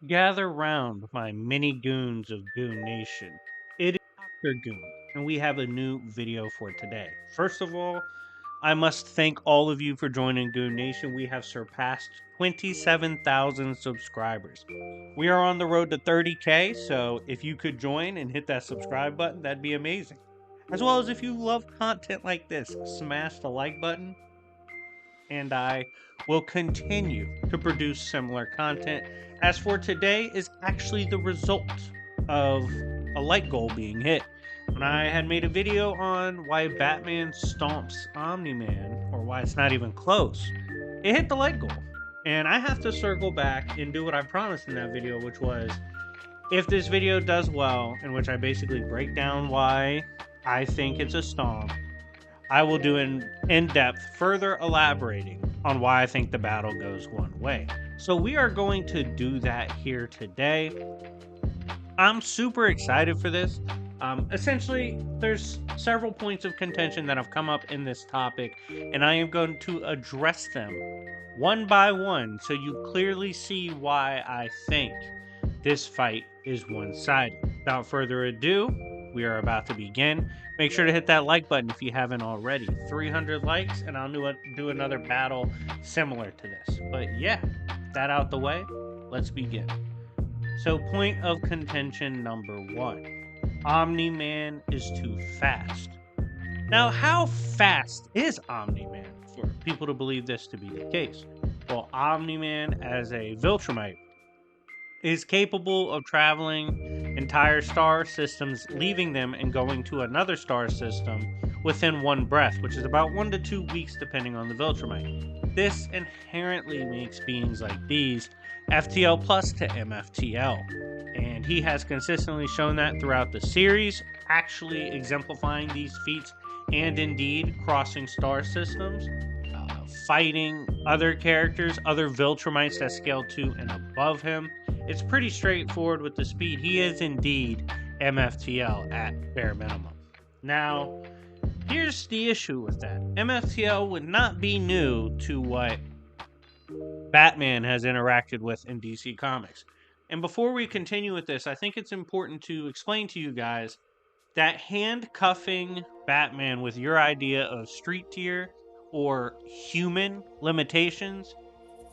Gather round, my mini goons of Goon Nation. It is Dr. Goon, and we have a new video for today. First of all, I must thank all of you for joining Goon Nation. We have surpassed 27,000 subscribers. We are on the road to 30K, so if you could join and hit that subscribe button, that'd be amazing. As well as if you love content like this, smash the like button and I will continue to produce similar content. As for today is actually the result of a light goal being hit. When I had made a video on why Batman stomps Omni-Man, or why it's not even close, it hit the light goal. And I have to circle back and do what I promised in that video, which was if this video does well, in which I basically break down why I think it's a stomp, I will do an in-depth further elaborating on why I think the battle goes one way. So we are going to do that here today. I'm super excited for this. Essentially, there's several points of contention that have come up in this topic, and I am going to address them one by one so you clearly see why I think this fight is one-sided. Without further ado, we are about to begin. Make sure to hit that like button if you haven't already. 300 likes, and I'll do another battle similar to this. But yeah, that out the way, let's begin. So, point of contention number one. Omni-Man is too fast. Now, how fast is Omni-Man for people to believe this to be the case? Well, Omni-Man as a Viltrumite is capable of traveling entire star systems, leaving them and going to another star system within one breath, which is about 1 to 2 weeks depending on the Viltrumite. This inherently makes beings like these FTL plus to MFTL, and he has consistently shown that throughout the series, actually exemplifying these feats and indeed crossing star systems, fighting other characters, other Viltrumites that scale to and above him. It's pretty straightforward with the speed. He is indeed MFTL at bare minimum. Now, here's the issue with that. MFTL would not be new to what Batman has interacted with in DC Comics. And before we continue with this, I think it's important to explain to you guys that handcuffing Batman with your idea of street tier or human limitations,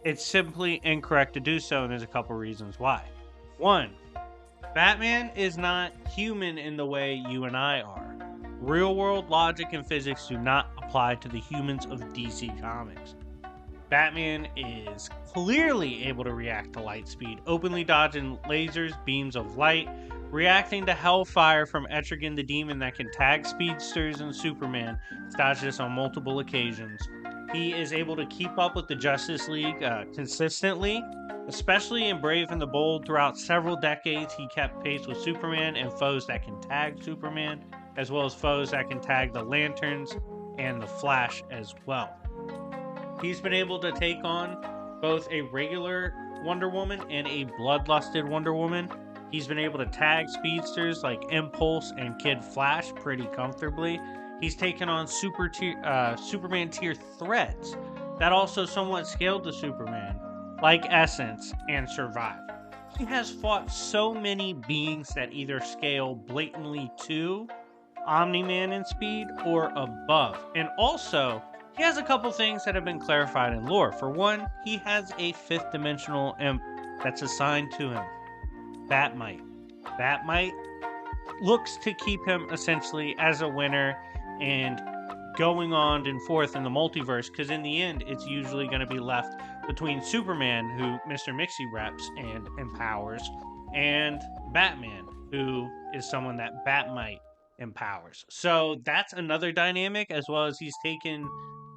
it's simply incorrect to do so, and there's a couple reasons why. One, Batman is not human in the way you and I are. Real world logic and physics do not apply to the humans of DC Comics. Batman is clearly able to react to light speed, openly dodging lasers, beams of light, reacting to hellfire from Etrigan the Demon that can tag speedsters and Superman. He's dodged this on multiple occasions. He is able to keep up with the Justice League consistently, especially in Brave and the Bold. Throughout several decades, he kept pace with Superman and foes that can tag Superman, as well as foes that can tag the Lanterns and the Flash as well. He's been able to take on both a regular Wonder Woman and a bloodlusted Wonder Woman. He's been able to tag speedsters like Impulse and Kid Flash pretty comfortably. He's taken on Superman tier threats that also somewhat scaled to Superman, like Essence and Survive. He has fought so many beings that either scale blatantly to Omni-Man in speed or above. And also, he has a couple things that have been clarified in lore. For one, he has a fifth dimensional imp that's assigned to him, Batmite. Batmite looks to keep him essentially as a winner and going on and forth in the multiverse, because in the end, it's usually going to be left between Superman, who Mr. Mixie reps and empowers, and Batman, who is someone that Batmite empowers. So that's another dynamic, as well as he's taken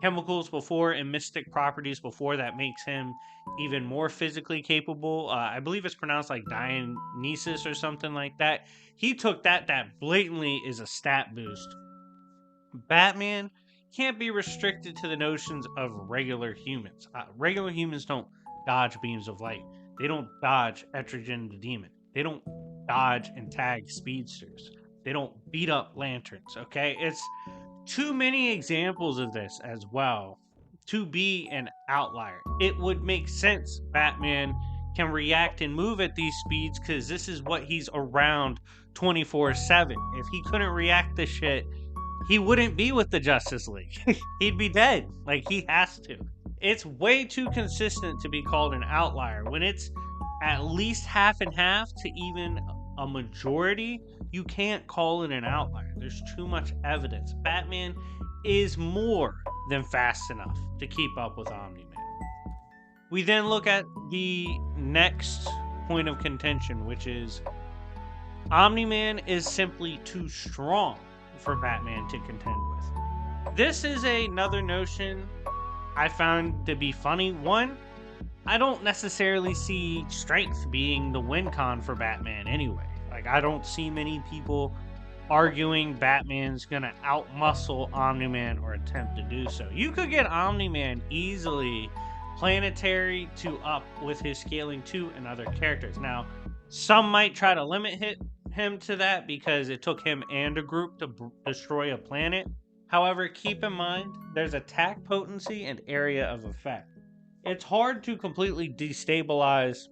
chemicals before and mystic properties before that makes him even more physically capable. I believe it's pronounced like Dionysus or something like that. He took that blatantly is a stat boost. Batman can't be restricted to the notions of regular humans. Regular humans don't dodge beams of light. They don't dodge Etrigan the Demon. They don't dodge and tag speedsters. They don't beat up lanterns, okay? It's too many examples of this as well to be an outlier. It would make sense Batman can react and move at these speeds because this is what he's around 24/7. If he couldn't react to shit, he wouldn't be with the Justice League. He'd be dead. Like, he has to. It's way too consistent to be called an outlier. When it's at least half and half to even a majority, you can't call it an outlier. There's too much evidence. Batman is more than fast enough to keep up with Omni-Man. We then look at the next point of contention, which is Omni-Man is simply too strong for Batman to contend with. This is another notion I found to be funny. One, I don't necessarily see strength being the win con for Batman anyway. Like, I don't see many people arguing Batman's gonna outmuscle Omni-Man or attempt to do so. You could get Omni-Man easily planetary to up with his scaling 2 and other characters. Now, some might try to limit him to that because it took him and a group to destroy a planet. However, keep in mind, there's attack potency and area of effect. It's hard to completely destabilize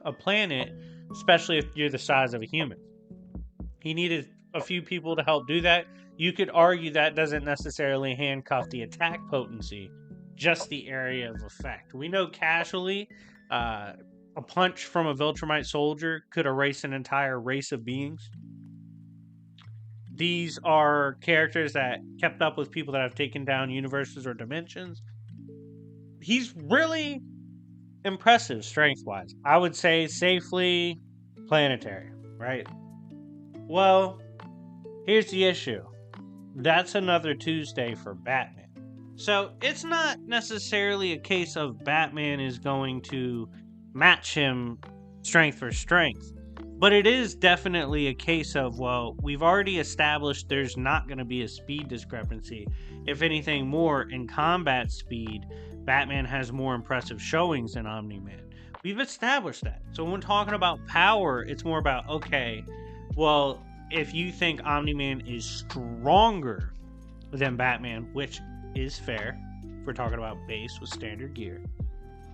a planet, especially if you're the size of a human. He needed a few people to help do that. You could argue that doesn't necessarily handcuff the attack potency, just the area of effect. We know casually, a punch from a Viltrumite soldier could erase an entire race of beings. These are characters that kept up with people that have taken down universes or dimensions. He's really impressive strength-wise. I would say safely planetary, right? Well, here's the issue. That's another Tuesday for Batman. So it's not necessarily a case of Batman is going to match him strength for strength. But it is definitely a case of, well, we've already established there's not going to be a speed discrepancy. If anything more, in combat speed, Batman has more impressive showings than Omni-Man. We've established that. So when talking about power, it's more about, okay, well, if you think Omni-Man is stronger than Batman, which is fair, if we're talking about base with standard gear,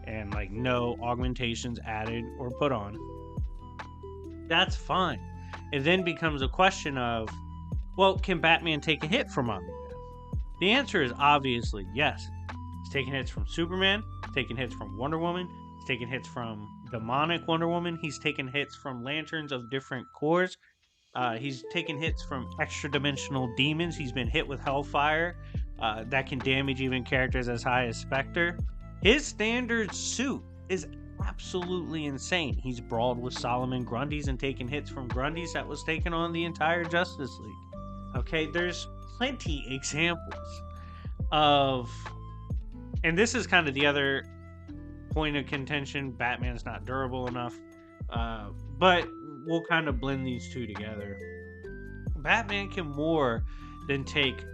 and like no augmentations added or put on, that's fine. It then becomes a question of, well, can Batman take a hit from Omni-Man? The answer is obviously yes. He's taking hits from Superman, taking hits from Wonder Woman, he's taking hits from demonic Wonder Woman, he's taking hits from lanterns of different cores, he's taken hits from extra-dimensional demons, he's been hit with Hellfire, that can damage even characters as high as Spectre. His standard suit is absolutely insane. He's brawled with Solomon Grundys and taken hits from Grundys that was taken on the entire Justice League. Okay, there's plenty examples of, and this is kind of the other point of contention, Batman's not durable enough, but we'll kind of blend these two together. Batman can more than take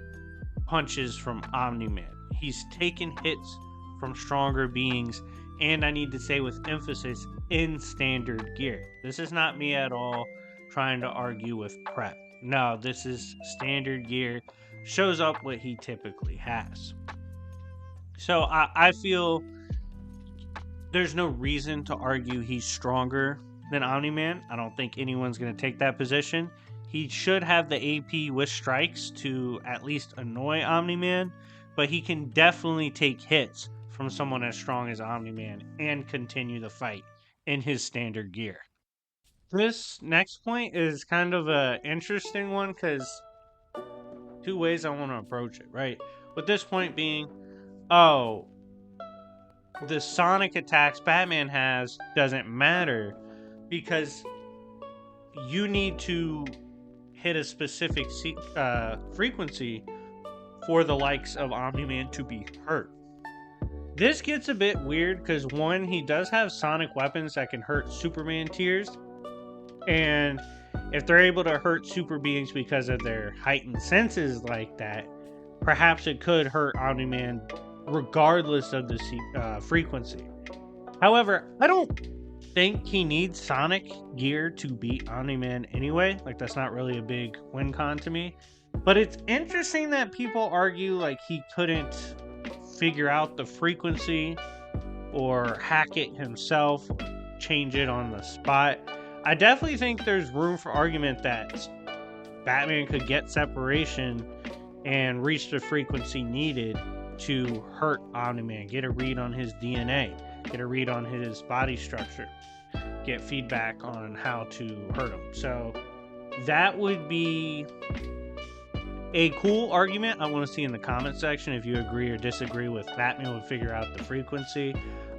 punches from Omni-Man. He's taken hits from stronger beings, and I need to say with emphasis, in standard gear. This is not me at all trying to argue with prep. No, this is standard gear, shows up what he typically has. So I feel there's no reason to argue he's stronger than Omni-Man. I don't think anyone's going to take that position. He should have the AP with strikes to at least annoy Omni-Man, but he can definitely take hits from someone as strong as Omni-Man and continue the fight in his standard gear. This next point is kind of an interesting one because two ways I want to approach it, right? With this point being, oh, the sonic attacks Batman has doesn't matter because you need to hit a specific frequency for the likes of Omni-Man to be hurt. This gets a bit weird because one, he does have sonic weapons that can hurt Superman tiers, and if they're able to hurt super beings because of their heightened senses like that, perhaps it could hurt Omni-Man regardless of the frequency. However, I don't think he needs sonic gear to beat Omni-Man anyway. Like, that's not really a big win con to me. But it's interesting that people argue like he couldn't figure out the frequency or hack it himself or change it on the spot. I definitely think there's room for argument that Batman could get separation and reach the frequency needed to hurt Omni-Man, get a read on his DNA, get a read on his body structure, get feedback on how to hurt him. So that would be a cool argument I want to see in the comment section if you agree or disagree with Batman would figure out the frequency.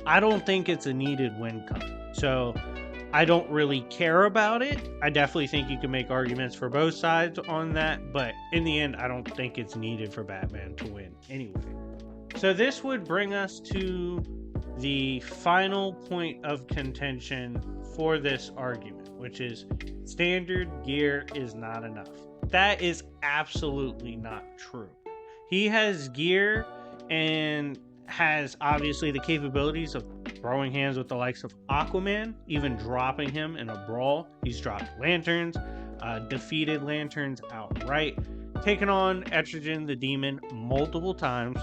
I don't think it's a needed win con. So I don't really care about it. I definitely think you can make arguments for both sides on that, but in the end, I don't think it's needed for Batman to win anyway. So this would bring us to the final point of contention for this argument, which is standard gear is not enough. That is absolutely not true. He has gear and has obviously the capabilities of throwing hands with the likes of Aquaman, even dropping him in a brawl. He's dropped lanterns, defeated lanterns outright, taken on Etrigan the Demon multiple times.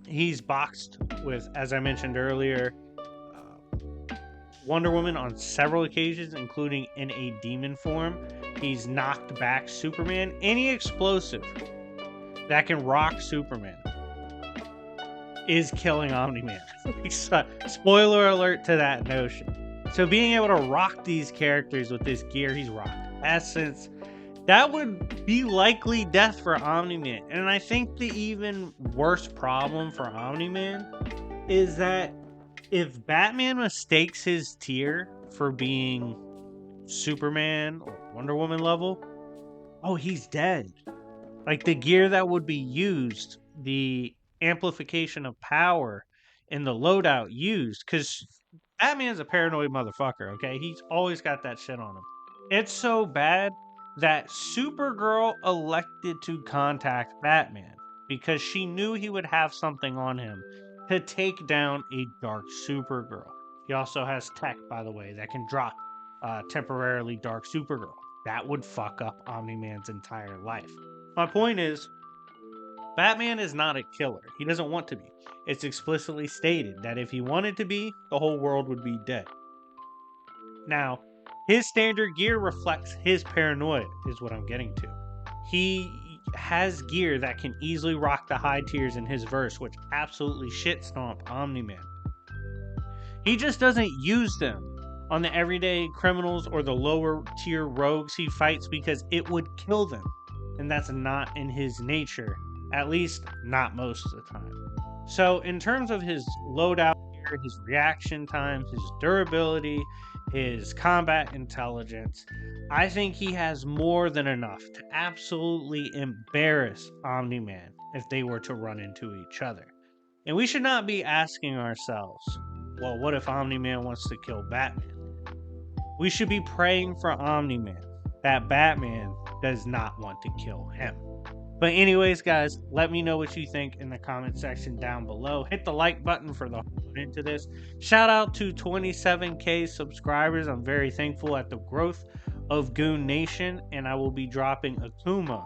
He's boxed with, as I mentioned earlier, Wonder Woman on several occasions, including in a demon form. He's knocked back Superman. Any explosive that can rock Superman is killing Omni-Man. Spoiler alert to that notion. So being able to rock these characters with this gear he's rocked, Essence, that would be likely death for Omni-Man. And I think the even worse problem for Omni-Man is that if Batman mistakes his tier for being Superman or Wonder Woman level, oh, he's dead. Like the gear that would be used, the amplification of power and the loadout used, because Batman's a paranoid motherfucker, okay? He's always got that shit on him. It's so bad that Supergirl elected to contact Batman because she knew he would have something on him to take down a dark Supergirl. He also has tech, by the way, that can drop temporarily dark Supergirl. That would fuck up Omni-Man's entire life. My point is, Batman is not a killer. He doesn't want to be. It's explicitly stated that if he wanted to be, the whole world would be dead. Now, his standard gear reflects his paranoia, is what I'm getting to. He has gear that can easily rock the high tiers in his verse, which absolutely shit stomp Omni-Man. He just doesn't use them on the everyday criminals or the lower tier rogues he fights because it would kill them. And that's not in his nature, at least not most of the time. So in terms of his loadout, his reaction time, his durability, his combat intelligence, I think he has more than enough to absolutely embarrass Omni-Man if they were to run into each other. And we should not be asking ourselves, well, what if Omni-Man wants to kill Batman? We should be praying for Omni-Man that Batman does not want to kill him. But anyways, guys, let me know what you think in the comment section down below. Hit the like button for the into this. Shout out to 27K subscribers. I'm very thankful at the growth of Goon Nation, and I will be dropping Akuma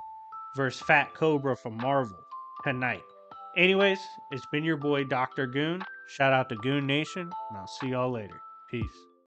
versus Fat Cobra from Marvel tonight. Anyways, it's been your boy Dr. Goon. Shout out to Goon Nation, and I'll see y'all later. Peace.